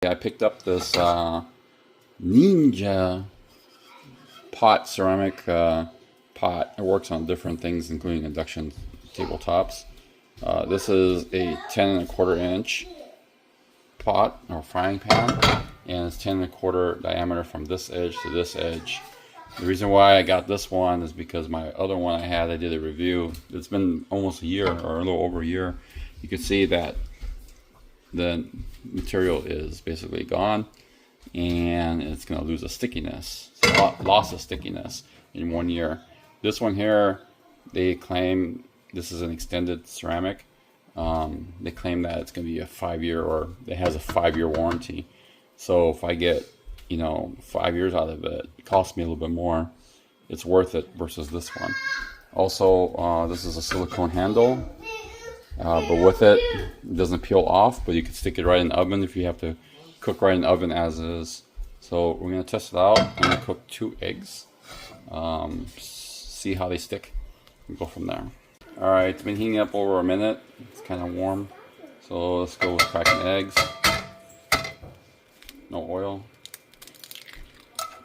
I picked up this Ninja pot, ceramic pot. It works on different things, including induction tabletops. This is a 10 1/4 inch pot or frying pan, and it's 10 1/4 diameter from this edge to this edge. The reason why I got this one is because my other one I did a review. It's been almost a year or a little over a year. You can see that the material is basically gone, and it's going to lose a stickiness. So loss of stickiness in 1 year. This one here, they claim this is an extended ceramic. They claim that it's going to be a 5-year, or it has a 5-year warranty. So if I get 5 years out of it, it costs me a little bit more. It's worth it versus this one. Also, this is a silicone handle. But with it, it doesn't peel off, but you can stick it right in the oven if you have to cook right in the oven as is. So we're going to test it out. I'm going to cook 2 eggs, see how they stick, and go from there. Alright, it's been heating up over a minute. It's kind of warm. So let's go with cracking eggs. No oil.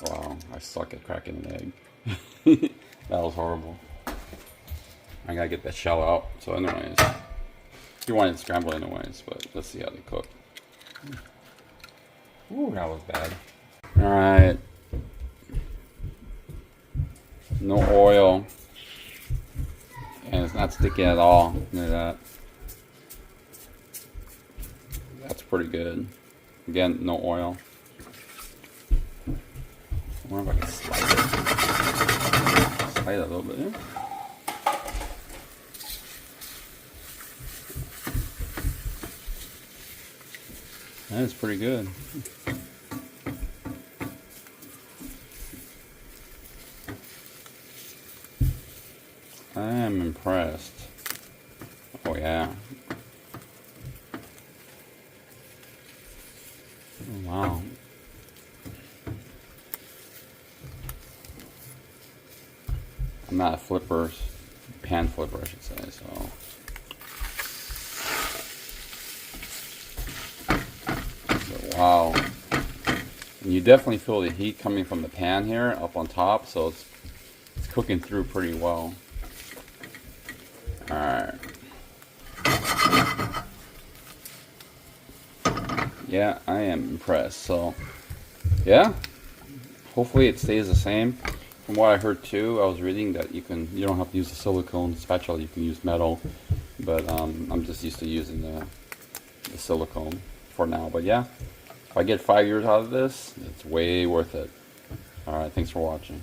Wow, I suck at cracking an egg. That was horrible. I gotta get that shell out. So anyways, you want it scrambled anyways, but let's see how they cook. Ooh, that was bad. Alright. No oil. And it's not sticking at all. Look at that. That's pretty good. Again, no oil. I wonder if I can slide it. Slide it a little bit. Yeah? That is pretty good. I am impressed. Oh yeah. Oh, wow. I'm not a pan flipper I should say, so. But wow. And you definitely feel the heat coming from the pan here up on top, so it's cooking through pretty well. Alright. Yeah, I am impressed. So, yeah. Hopefully it stays the same. From what I heard too, I was reading that you don't have to use a silicone spatula, you can use metal. But I'm just used to using the silicone for now. But yeah, if I get 5 years out of this, it's way worth it. Alright, thanks for watching.